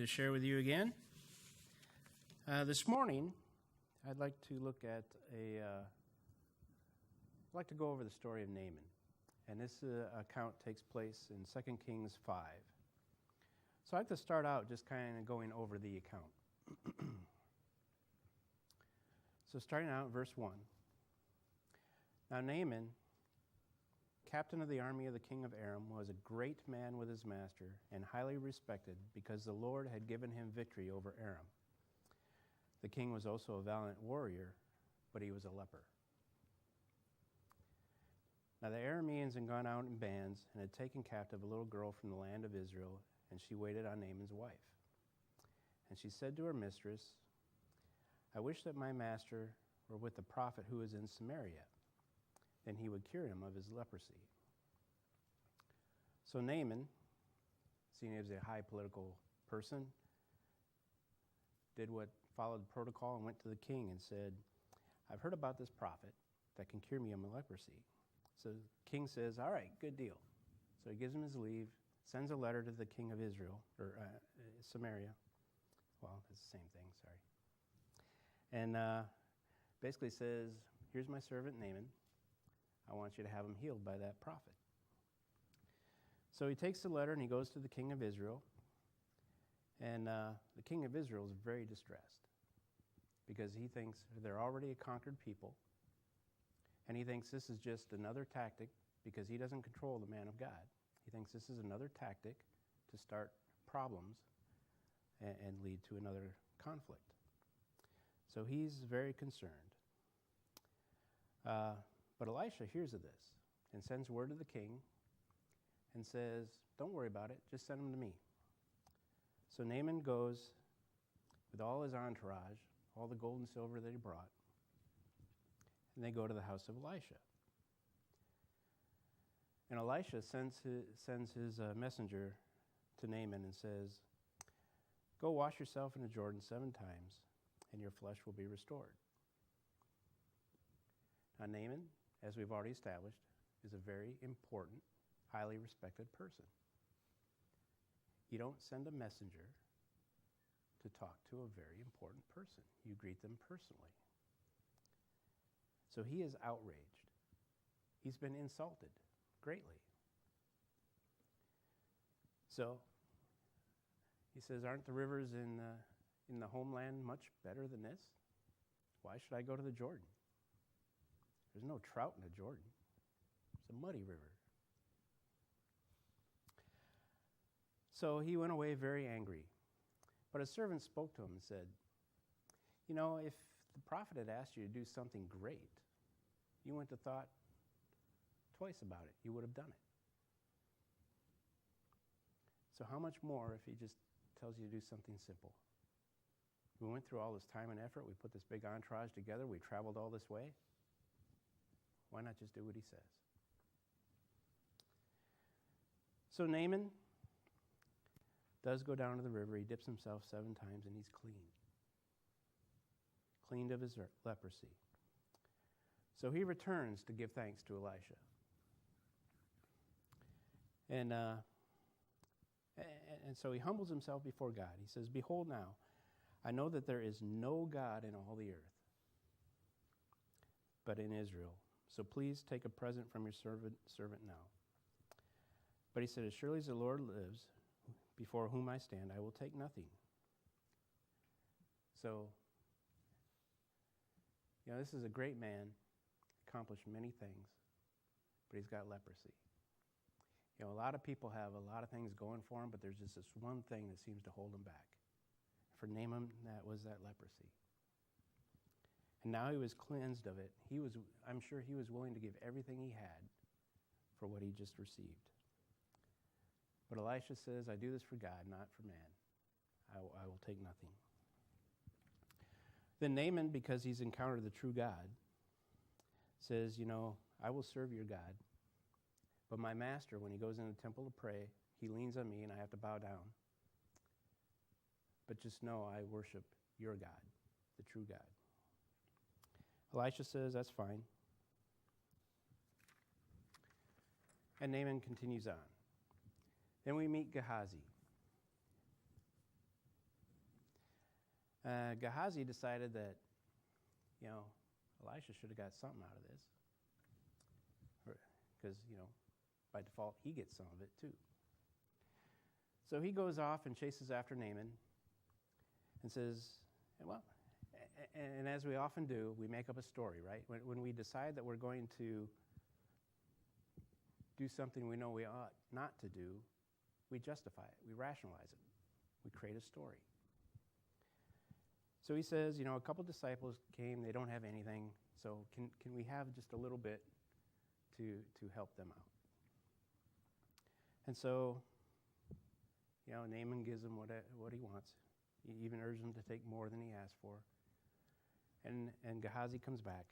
to share with you again. This morning, I'd like to look at I'd like to go over the story of Naaman. And this account takes place in 2 Kings 5. So I'd like to start out just kind of going over the account. So starting out in verse 1. Now Naaman, captain of the army of the king of Aram, was a great man with his master and highly respected because the Lord had given him victory over Aram. The king was also a valiant warrior, but he was a leper. Now the Arameans had gone out in bands and had taken captive a little girl from the land of Israel, and she waited on Naaman's wife. And she said to her mistress, I wish that my master were with the prophet who is in Samaria, then he would cure him of his leprosy. So Naaman, seeing he was a high political person, did what followed the protocol and went to the king and said, I've heard about this prophet that can cure me of my leprosy. So the king says, all right, good deal. So he gives him his leave, sends a letter to the king of Israel, or Samaria. Well, it's the same thing, sorry. And basically says, here's my servant Naaman. I want you to have him healed by that prophet. So he takes the letter and he goes to the king of Israel. And the king of Israel is very distressed because he thinks they're already a conquered people. And he thinks this is just another tactic because he doesn't control the man of God. He thinks this is another tactic to start problems and lead to another conflict. So he's very concerned. But Elisha hears of this and sends word to the king and says, don't worry about it, just send him to me. So Naaman goes with all his entourage, all the gold and silver that he brought, and they go to the house of Elisha. And Elisha sends his messenger to Naaman and says, go wash yourself in the Jordan 7 times, and your flesh will be restored. Now Naaman, as we've already established, is a very important, highly respected person. You don't send a messenger to talk to a very important person. You greet them personally. So he is outraged. He's been insulted greatly. So he says, aren't the rivers in the homeland much better than this? Why should I go to the Jordan? There's no trout in the Jordan. It's a muddy river. So he went away very angry. But a servant spoke to him and said, you know, if the prophet had asked you to do something great, you wouldn't have thought twice about it. You would have done it. So how much more if he just tells you to do something simple? We went through all this time and effort. We put this big entourage together. We traveled all this way. Why not just do what he says? So Naaman does go down to the river. He dips himself 7 times and he's clean. Cleaned of his leprosy. So he returns to give thanks to Elisha. And so he humbles himself before God. He says, behold now, I know that there is no God in all the earth, but in Israel. So please take a present from your servant now. But he said, as surely as the Lord lives, before whom I stand, I will take nothing. So, this is a great man, accomplished many things, but he's got leprosy. A lot of people have a lot of things going for them, but there's just this one thing that seems to hold them back. For Naaman, that was that leprosy. And now he was cleansed of it. I'm sure he was willing to give everything he had for what he just received. But Elisha says, I do this for God, not for man. I will take nothing. Then Naaman, because he's encountered the true God, says, I will serve your God. But my master, when he goes in the temple to pray, he leans on me and I have to bow down. But just know I worship your God, the true God. Elisha says, that's fine. And Naaman continues on. Then we meet Gehazi. Gehazi decided that, Elisha should have got something out of this. Because, by default, he gets some of it too. So he goes off and chases after Naaman and says, and as we often do, we make up a story, right? When we decide that we're going to do something we know we ought not to do, we justify it, we rationalize it, we create a story. So he says, a couple disciples came, they don't have anything, so can we have just a little bit to help them out? And so, Naaman gives him what he wants. He even urges him to take more than he asked for. And Gehazi comes back.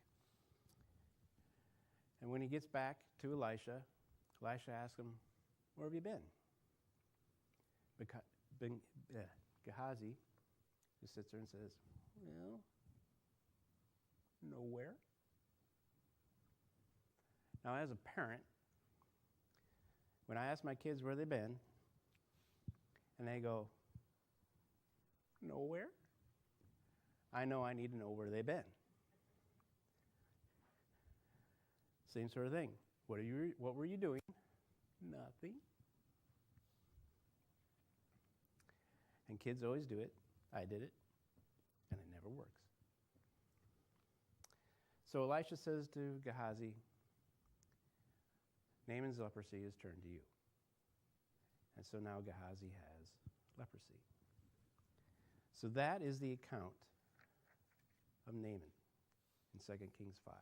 And when he gets back to Elisha asks him, "Where have you been?" Gehazi just sits there and says, "Well, nowhere." Now, as a parent, when I ask my kids where they've been, and they go, "Nowhere," I know I need to know where they've been. Same sort of thing. What were you doing? Nothing. And kids always do it. I did it. And it never works. So Elisha says to Gehazi, Naaman's leprosy is turned to you. And so now Gehazi has leprosy. So that is the account of Naaman in 2 Kings 5.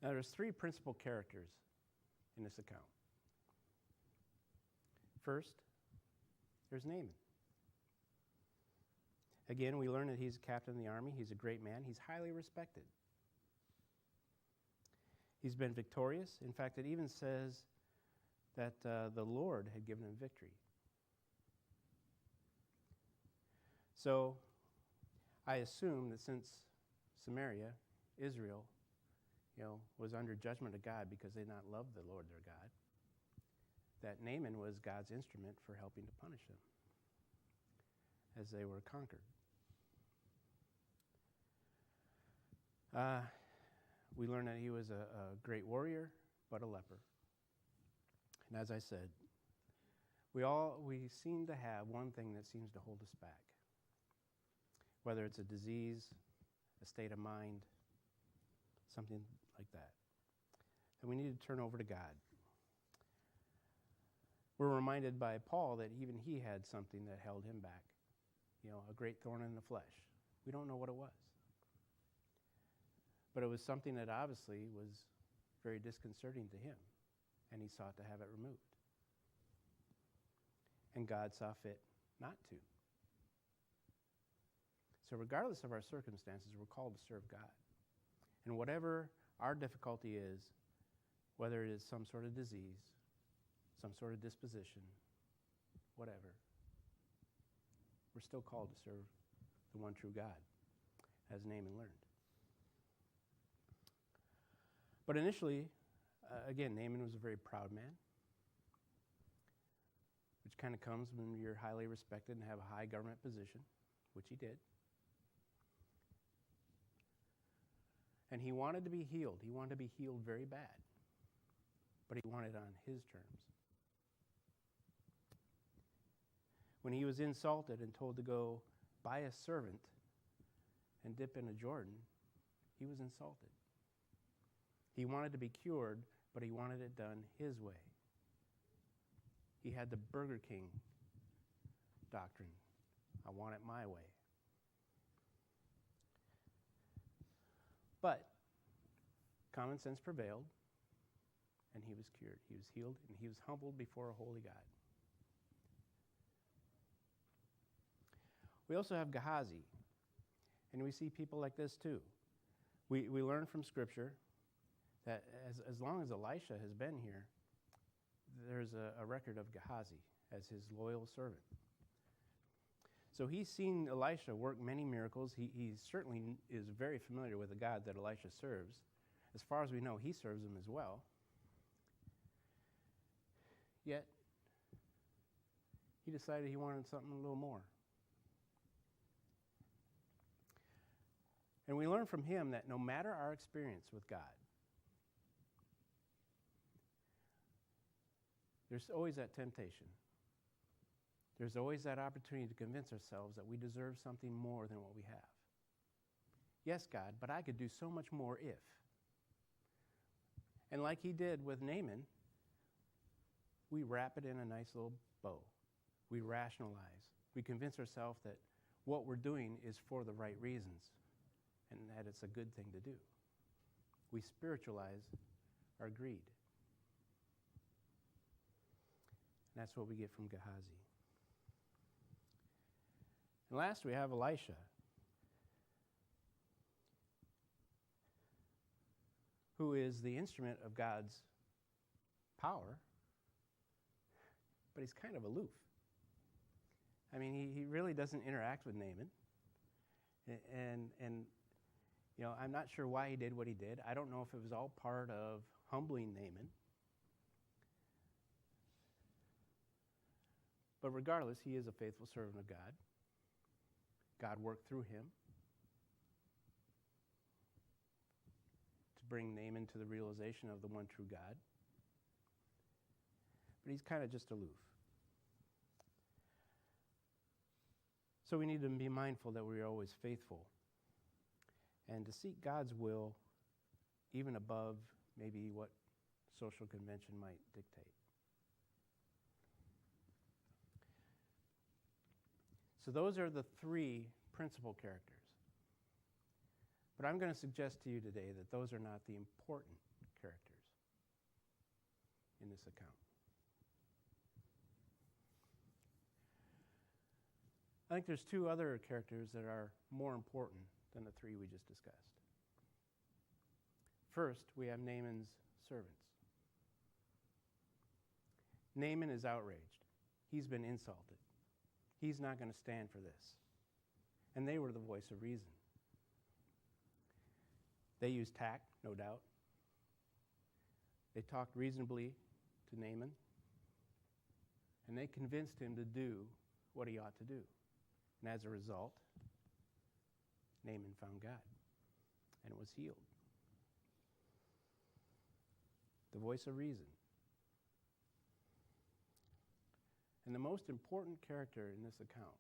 Now there's three principal characters in this account. First, there's Naaman. Again, we learn that he's a captain of the army. He's a great man. He's highly respected. He's been victorious. In fact, it even says that the Lord had given him victory. So I assume that since Samaria, Israel, was under judgment of God because they not loved the Lord their God, that Naaman was God's instrument for helping to punish them as they were conquered. We learn that he was a great warrior, but a leper. And as I said, we seem to have one thing that seems to hold us back. Whether it's a disease, a state of mind, something like that. And we need to turn over to God. We're reminded by Paul that even he had something that held him back. A great thorn in the flesh. We don't know what it was. But it was something that obviously was very disconcerting to him, and he sought to have it removed. And God saw fit not to. So regardless of our circumstances, we're called to serve God. And whatever our difficulty is, whether it is some sort of disease, some sort of disposition, whatever, we're still called to serve the one true God, as Naaman learned. But initially, again, Naaman was a very proud man, which kind of comes when you're highly respected and have a high government position, which he did. And he wanted to be healed. He wanted to be healed very bad, but he wanted it on his terms. When he was insulted and told to go buy a servant and dip in a Jordan, he was insulted. He wanted to be cured, but he wanted it done his way. He had the Burger King doctrine. I want it my way. But common sense prevailed, and he was cured. He was healed, and he was humbled before a holy God. We also have Gehazi, and we see people like this too. We learn from Scripture that as long as Elisha has been here, there's a record of Gehazi as his loyal servant. So he's seen Elisha work many miracles. He certainly is very familiar with the God that Elisha serves. As far as we know, he serves him as well. Yet, he decided he wanted something a little more. And we learn from him that no matter our experience with God, there's always that temptation. There's always that opportunity to convince ourselves that we deserve something more than what we have. Yes, God, but I could do so much more if. And like he did with Naaman, we wrap it in a nice little bow. We rationalize. We convince ourselves that what we're doing is for the right reasons and that it's a good thing to do. We spiritualize our greed. And that's what we get from Gehazi. And last, we have Elisha, who is the instrument of God's power, but he's kind of aloof. I mean, he really doesn't interact with Naaman. And you know, I'm not sure why he did what he did. I don't know if it was all part of humbling Naaman. But regardless, he is a faithful servant of God. God worked through him to bring Naaman to the realization of the one true God. But he's kind of just aloof. So we need to be mindful that we are always faithful and to seek God's will even above maybe what social convention might dictate. So those are the three principal characters. But I'm going to suggest to you today that those are not the important characters in this account. I think there's two other characters that are more important than the three we just discussed. First, we have Naaman's servants. Naaman is outraged. He's been insulted. He's not going to stand for this. And they were the voice of reason. They used tact, no doubt. They talked reasonably to Naaman. And they convinced him to do what he ought to do. And as a result, Naaman found God and was healed. The voice of reason. And the most important character in this account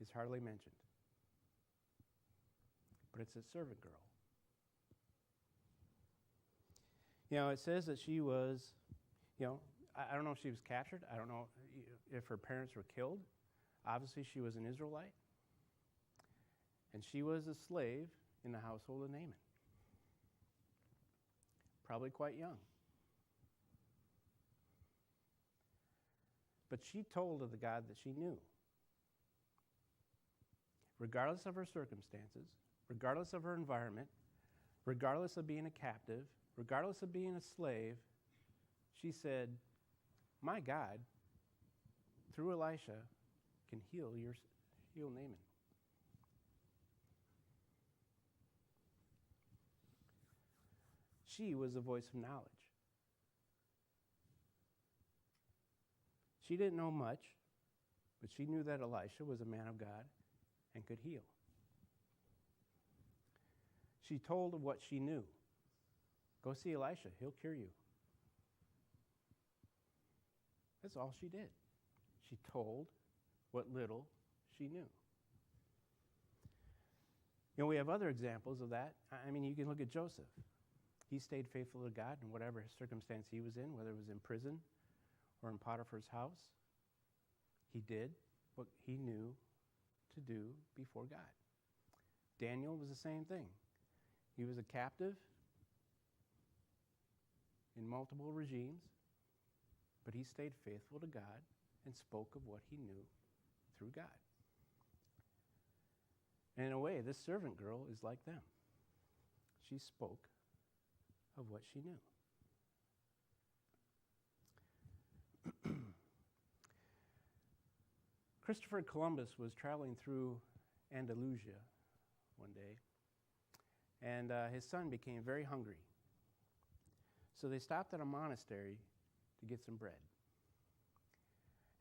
is hardly mentioned. But it's a servant girl. You know, it says that she was, I don't know if she was captured. I don't know if her parents were killed. Obviously, she was an Israelite. And she was a slave in the household of Naaman. Probably quite young. But she told of the God that she knew. Regardless of her circumstances, regardless of her environment, regardless of being a captive, regardless of being a slave, she said, my God, through Elisha, can heal Naaman. She was the voice of knowledge. She didn't know much, but she knew that Elisha was a man of God and could heal. She told of what she knew. Go see Elisha, he'll cure you. That's all she did. She told what little she knew. You know, we have other examples of that. I mean, you can look at Joseph. He stayed faithful to God in whatever circumstance he was in, whether it was in prison or in Potiphar's house. He did what he knew to do before God. Daniel was the same thing. He was a captive in multiple regimes, but he stayed faithful to God and spoke of what he knew through God. And in a way, this servant girl is like them. She spoke of what she knew. Christopher Columbus was traveling through Andalusia one day, and his son became very hungry. So they stopped at a monastery to get some bread.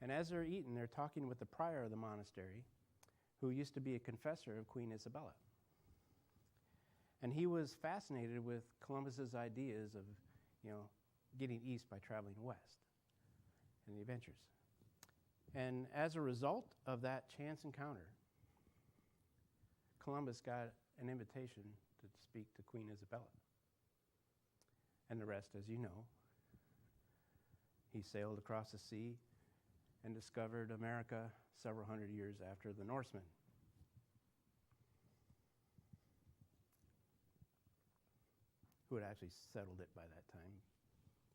And as they're eating, they're talking with the prior of the monastery, who used to be a confessor of Queen Isabella. And he was fascinated with Columbus's ideas of, getting east by traveling west and the adventures. And as a result of that chance encounter, Columbus got an invitation to speak to Queen Isabella. And the rest, as you know, he sailed across the sea and discovered America several hundred years after the Norsemen. Who had actually settled it by that time.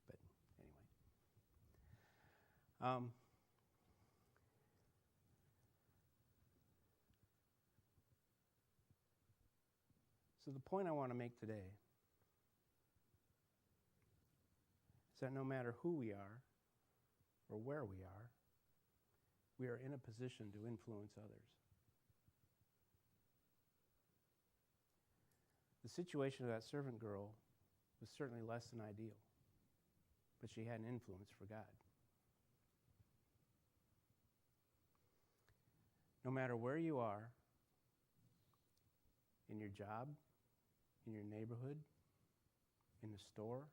But anyway. So the point I want to make today is that no matter who we are or where we are in a position to influence others. The situation of that servant girl was certainly less than ideal, but she had an influence for God. No matter where you are, in your job, in your neighborhood, in the store,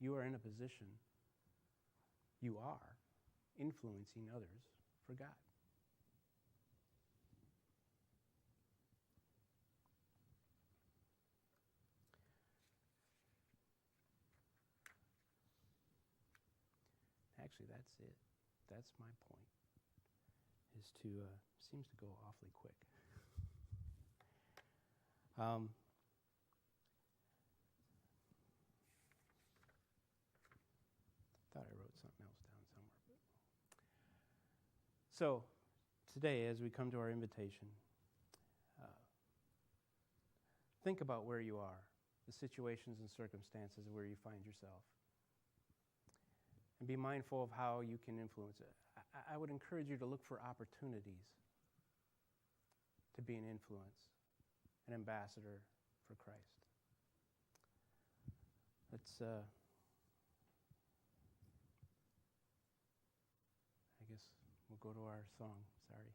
you are in a position, you are influencing others for God. Actually, that's it. That's my point, is to, seems to go awfully quick. Thought I wrote something else down somewhere. So, today, as we come to our invitation, think about where you are, the situations and circumstances where you find yourself, and be mindful of how you can influence it. I would encourage you to look for opportunities to be an influence, an ambassador for Christ. Let's, I guess we'll go to our song. Sorry.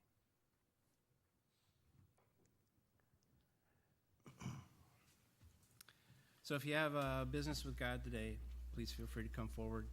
So if you have business with God today, please feel free to come forward.